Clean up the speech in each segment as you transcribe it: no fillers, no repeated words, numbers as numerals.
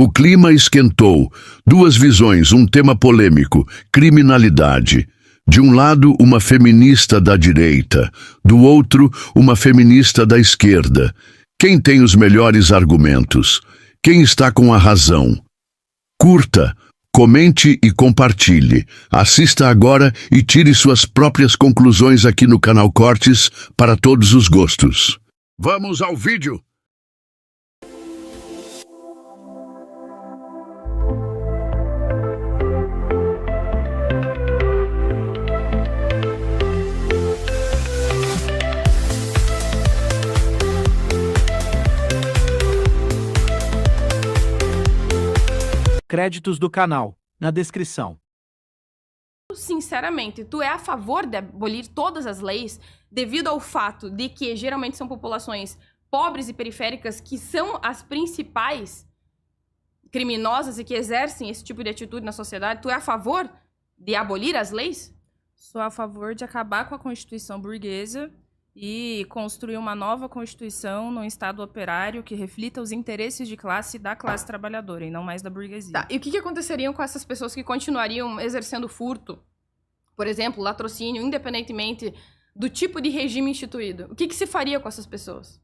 O clima esquentou. Duas visões, um tema polêmico: criminalidade. De um lado, uma feminista da direita, do outro, uma feminista da esquerda. Quem tem os melhores argumentos? Quem está com a razão? Curta, comente e compartilhe. Assista agora e tire suas próprias conclusões aqui no canal Cortes para todos os gostos. Vamos ao vídeo! Créditos do canal, na descrição. Sinceramente, tu é a favor de abolir todas as leis devido ao fato de que geralmente são populações pobres e periféricas que são as principais criminosas e que exercem esse tipo de atitude na sociedade? Tu é a favor de abolir as leis? Sou a favor de acabar com a Constituição burguesa e construir uma nova Constituição num Estado operário que reflita os interesses de classe da classe trabalhadora e não mais da burguesia. Tá, e o que aconteceria com essas pessoas que continuariam exercendo furto, por exemplo, latrocínio, independentemente do tipo de regime instituído? O que se faria com essas pessoas?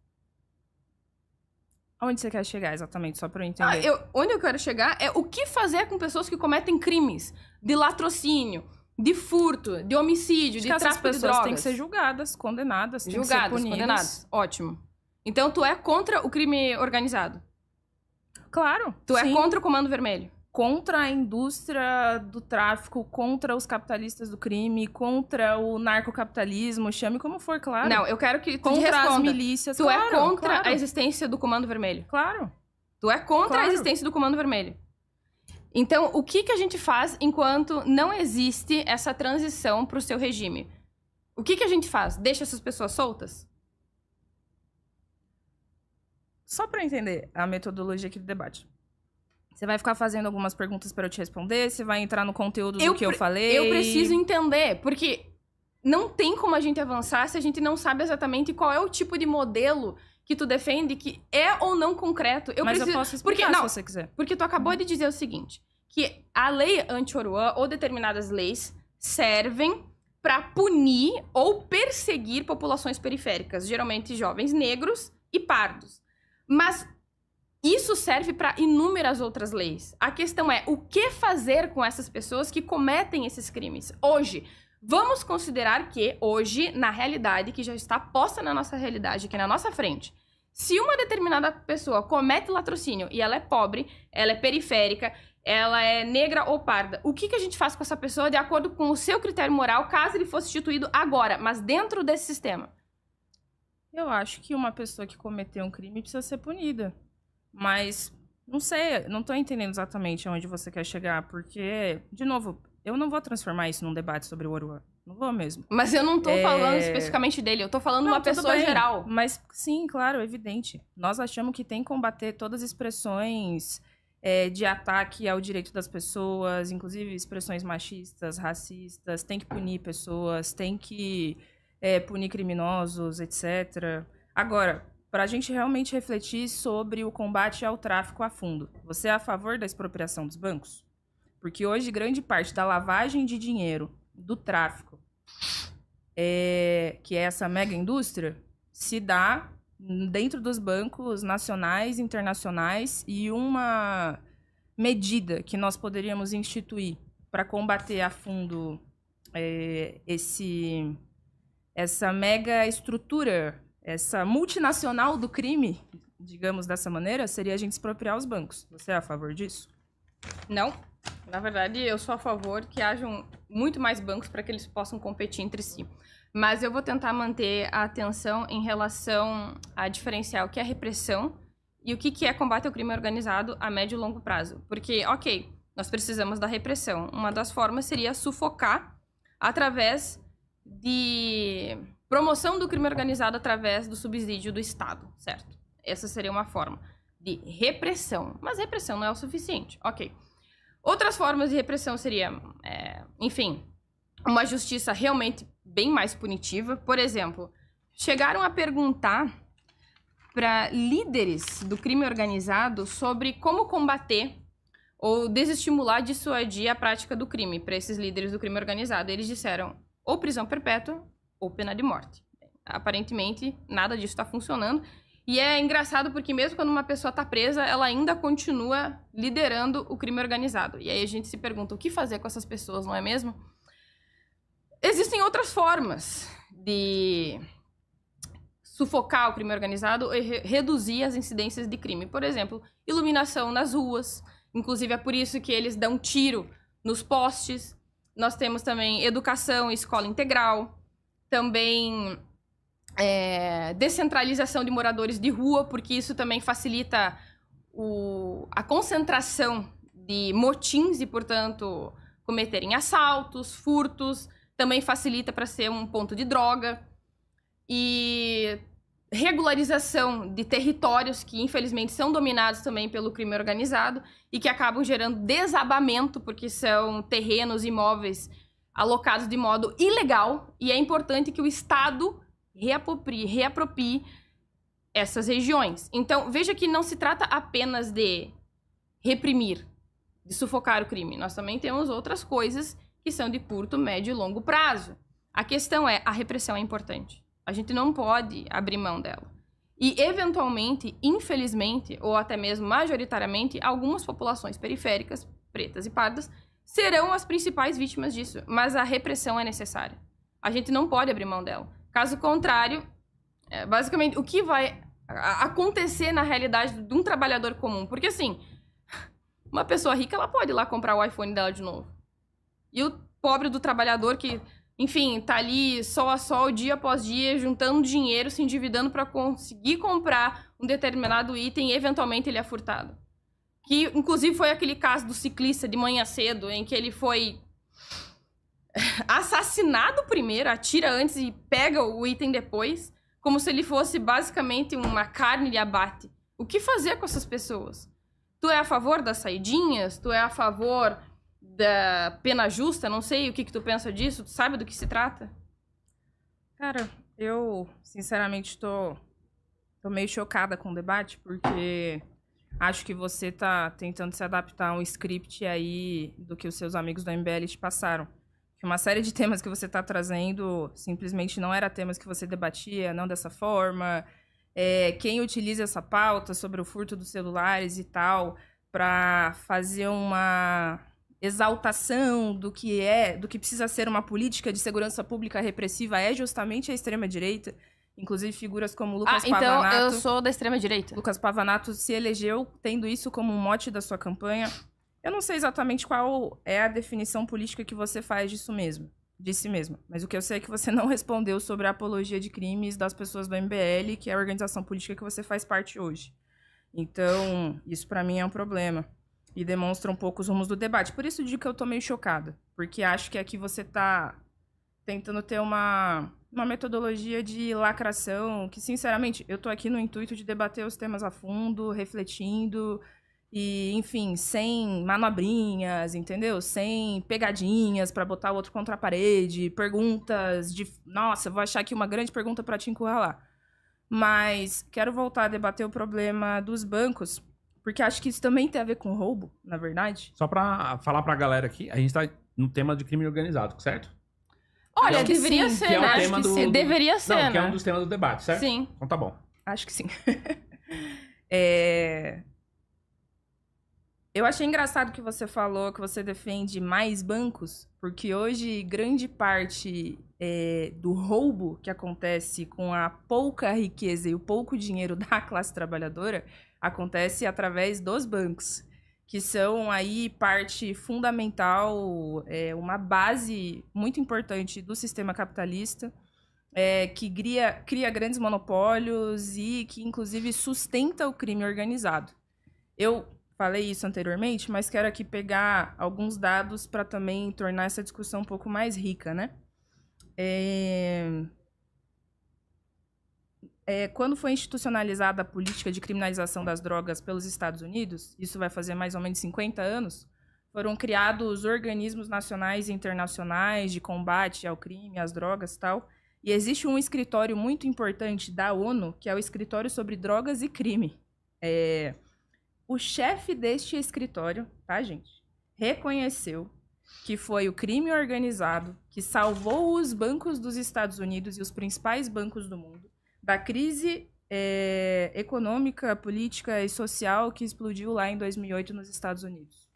Onde você quer chegar exatamente, só para eu entender? Onde eu quero chegar é o que fazer com pessoas que cometem crimes de latrocínio, de furto, de homicídio, de tráfico de drogas. Essas pessoas têm que ser julgadas, condenadas, têm que ser punidas. Condenadas. Ótimo. Então, tu é contra o crime organizado? Claro, Tu sim. é contra o Comando Vermelho? Contra a indústria do tráfico, contra os capitalistas do crime, contra o narcocapitalismo, chame como for, claro. Não, eu quero que tu contra responda. as milícias, Tu claro, é contra claro. a existência do Comando Vermelho? Claro. Tu é contra Claro. a existência do Comando Vermelho? Então, o que a gente faz enquanto não existe essa transição para o seu regime? O que a gente faz? Deixa essas pessoas soltas? Só para entender a metodologia aqui do debate. Você vai ficar fazendo algumas perguntas para eu te responder? Você vai entrar no conteúdo do que eu falei? Eu preciso entender, porque não tem como a gente avançar se a gente não sabe exatamente qual é o tipo de modelo que tu defende que é ou não concreto. Eu posso explicar se você quiser. Porque tu acabou de dizer o seguinte, que a lei anti-Oruan ou determinadas leis servem para punir ou perseguir populações periféricas, geralmente jovens negros e pardos. Mas isso serve para inúmeras outras leis. A questão é o que fazer com essas pessoas que cometem esses crimes hoje. Vamos considerar que hoje, na realidade, que já está posta na nossa realidade, aqui na nossa frente, se uma determinada pessoa comete latrocínio e ela é pobre, ela é periférica, ela é negra ou parda, o que a gente faz com essa pessoa de acordo com o seu critério moral, caso ele fosse instituído agora, mas dentro desse sistema? Eu acho que uma pessoa que cometeu um crime precisa ser punida. Mas, não sei, não tô entendendo exatamente aonde você quer chegar, porque, de novo, eu não vou transformar isso num debate sobre o Oruan. Não vou mesmo. Mas eu não tô falando especificamente dele, eu tô falando de uma pessoa geral. Mas, sim, claro, evidente. Nós achamos que tem que combater todas as expressões de ataque ao direito das pessoas, inclusive expressões machistas, racistas, tem que punir pessoas, tem que punir criminosos, etc. Agora, para a gente realmente refletir sobre o combate ao tráfico a fundo, você é a favor da expropriação dos bancos? Porque hoje grande parte da lavagem de dinheiro, do tráfico, que é essa mega indústria, se dá dentro dos bancos nacionais, internacionais, e uma medida que nós poderíamos instituir para combater a fundo essa mega estrutura, essa multinacional do crime, digamos dessa maneira, seria a gente expropriar os bancos. Você é a favor disso? Não. Na verdade, eu sou a favor que hajam muito mais bancos para que eles possam competir entre si. Mas eu vou tentar manter a atenção em relação a diferenciar o que é repressão e o que é combate ao crime organizado a médio e longo prazo. Porque, ok, nós precisamos da repressão. Uma das formas seria sufocar através de promoção do crime organizado através do subsídio do Estado, certo? Essa seria uma forma de repressão. Mas repressão não é o suficiente, ok. Outras formas de repressão seria, enfim, uma justiça realmente bem mais punitiva. Por exemplo, chegaram a perguntar para líderes do crime organizado sobre como combater ou desestimular, dissuadir a prática do crime para esses líderes do crime organizado. Eles disseram ou prisão perpétua ou pena de morte. Aparentemente, nada disso está funcionando. E é engraçado porque mesmo quando uma pessoa está presa, ela ainda continua liderando o crime organizado. E aí a gente se pergunta o que fazer com essas pessoas, não é mesmo? Existem outras formas de sufocar o crime organizado e reduzir as incidências de crime. Por exemplo, iluminação nas ruas. Inclusive, é por isso que eles dão tiro nos postes. Nós temos também educação e escola integral. Também descentralização de moradores de rua, porque isso também facilita a concentração de motins e, portanto, cometerem assaltos, furtos. Também facilita para ser um ponto de droga. E regularização de territórios que, infelizmente, são dominados também pelo crime organizado e que acabam gerando desabamento, porque são terrenos, imóveis alocados de modo ilegal. E é importante que o Estado reaproprie essas regiões. Então, veja que não se trata apenas de reprimir, de sufocar o crime. Nós também temos outras coisas que são de curto, médio e longo prazo. A questão é, a repressão é importante. A gente não pode abrir mão dela. E, eventualmente, infelizmente, ou até mesmo majoritariamente, algumas populações periféricas, pretas e pardas, serão as principais vítimas disso. Mas a repressão é necessária. A gente não pode abrir mão dela. Caso contrário, basicamente, o que vai acontecer na realidade de um trabalhador comum? Porque, assim, uma pessoa rica, ela pode ir lá comprar o iPhone dela de novo. E o pobre do trabalhador que, enfim, tá ali sol a sol, dia após dia, juntando dinheiro, se endividando para conseguir comprar um determinado item e, eventualmente, ele é furtado. Que, inclusive, foi aquele caso do ciclista de manhã cedo, em que ele foi assassinado primeiro, atira antes e pega o item depois, como se ele fosse basicamente uma carne de abate. O que fazer com essas pessoas? Tu é a favor das saidinhas? Tu é a favor da pena justa? Não sei o que tu pensa disso. Tu sabe do que se trata? Cara, eu, sinceramente, tô meio chocada com o debate, porque acho que você tá tentando se adaptar a um script aí do que os seus amigos do MBL te passaram. Que uma série de temas que você está trazendo simplesmente não era temas que você debatia, não dessa forma. Quem utiliza essa pauta sobre o furto dos celulares e tal para fazer uma exaltação do que precisa ser uma política de segurança pública repressiva é justamente a extrema-direita. Inclusive figuras como Lucas Pavanato. Então eu sou da extrema-direita. Lucas Pavanato se elegeu tendo isso como um mote da sua campanha. Eu não sei exatamente qual é a definição política que você faz de si mesmo. Mas o que eu sei é que você não respondeu sobre a apologia de crimes das pessoas do MBL, que é a organização política que você faz parte hoje. Então, isso pra mim é um problema. E demonstra um pouco os rumos do debate. Por isso eu digo que eu tô meio chocada. Porque acho que aqui você tá tentando ter uma metodologia de lacração que, sinceramente, eu tô aqui no intuito de debater os temas a fundo, refletindo. E, enfim, sem manobrinhas, entendeu? Sem pegadinhas pra botar o outro contra a parede, perguntas de... Nossa, vou achar aqui uma grande pergunta pra te encurralar. Mas quero voltar a debater o problema dos bancos, porque acho que isso também tem a ver com roubo, na verdade. Só pra falar pra galera aqui, a gente tá no tema de crime organizado, certo? Olha, que deveria sim, ser, que é o né? tema Acho que do- sim. Deveria ser, Não, que é né? um dos temas do debate, certo? Sim. Então tá bom. Acho que sim. Eu achei engraçado que você falou que você defende mais bancos, porque hoje grande parte do roubo que acontece com a pouca riqueza e o pouco dinheiro da classe trabalhadora acontece através dos bancos, que são aí parte fundamental, uma base muito importante do sistema capitalista, que cria grandes monopólios e que, inclusive, sustenta o crime organizado. Eu falei isso anteriormente, mas quero aqui pegar alguns dados para também tornar essa discussão um pouco mais rica, né? Quando foi institucionalizada a política de criminalização das drogas pelos Estados Unidos, isso vai fazer mais ou menos 50 anos, foram criados organismos nacionais e internacionais de combate ao crime, às drogas e tal, E existe um escritório muito importante da ONU, que é o Escritório sobre Drogas e Crime. O chefe deste escritório, tá, gente, reconheceu que foi o crime organizado que salvou os bancos dos Estados Unidos e os principais bancos do mundo da crise econômica, política e social que explodiu lá em 2008 nos Estados Unidos.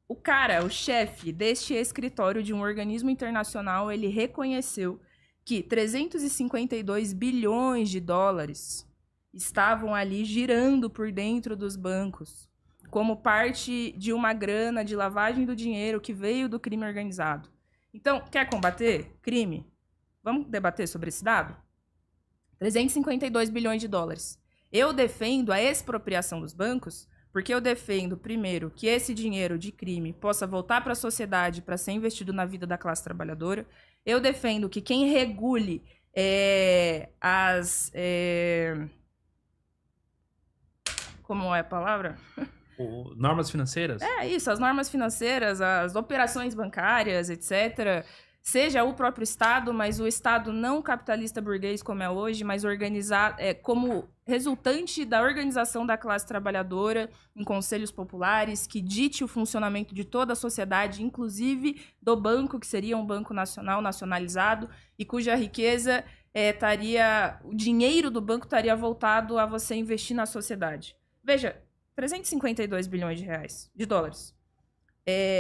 O cara, o chefe deste escritório de um organismo internacional, ele reconheceu que 352 bilhões de dólares estavam ali girando por dentro dos bancos, como parte de uma grana de lavagem do dinheiro que veio do crime organizado. Então, quer combater crime? Vamos debater sobre esse dado? 352 bilhões de dólares. Eu defendo a expropriação dos bancos porque eu defendo, primeiro, que esse dinheiro de crime possa voltar para a sociedade para ser investido na vida da classe trabalhadora. Eu defendo que quem regule como é a palavra? Normas financeiras? Isso, as normas financeiras, as operações bancárias, etc., seja o próprio Estado, mas o Estado não capitalista burguês como é hoje, mas organizado como resultante da organização da classe trabalhadora em conselhos populares, que dite o funcionamento de toda a sociedade, inclusive do banco, que seria um banco nacional, nacionalizado, e cuja riqueza o dinheiro do banco estaria voltado a você investir na sociedade. Veja, 352 bilhões de dólares.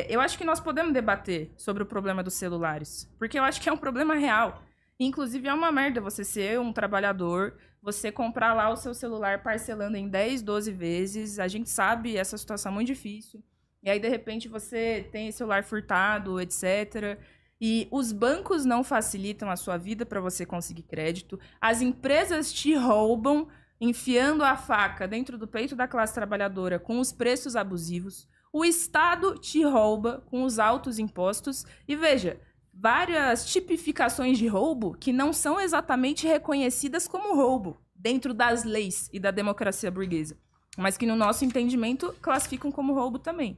Eu acho que nós podemos debater sobre o problema dos celulares, porque eu acho que é um problema real. Inclusive, é uma merda você ser um trabalhador, você comprar lá o seu celular parcelando em 10, 12 vezes. A gente sabe essa situação é muito difícil. E aí, de repente, você tem celular furtado, etc. E os bancos não facilitam a sua vida para você conseguir crédito. As empresas te roubam, enfiando a faca dentro do peito da classe trabalhadora com os preços abusivos. O Estado te rouba com os altos impostos. E veja, várias tipificações de roubo que não são exatamente reconhecidas como roubo dentro das leis e da democracia burguesa, mas que no nosso entendimento classificam como roubo também.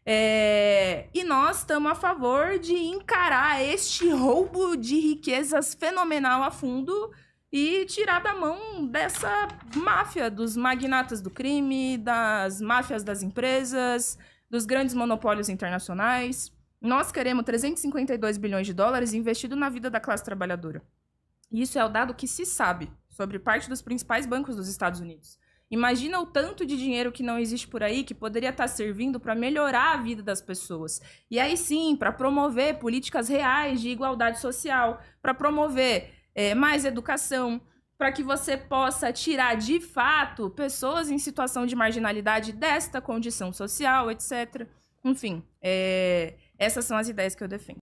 E nós estamos a favor de encarar este roubo de riquezas fenomenal a fundo e tirar da mão dessa máfia dos magnatas do crime, das máfias das empresas, dos grandes monopólios internacionais. Nós queremos 352 bilhões de dólares investido na vida da classe trabalhadora. E isso é o dado que se sabe sobre parte dos principais bancos dos Estados Unidos. Imagina o tanto de dinheiro que não existe por aí que poderia estar servindo para melhorar a vida das pessoas. E aí sim, para promover políticas reais de igualdade social, para promover mais educação, para que você possa tirar de fato pessoas em situação de marginalidade desta condição social, etc. Enfim, essas são as ideias que eu defendo.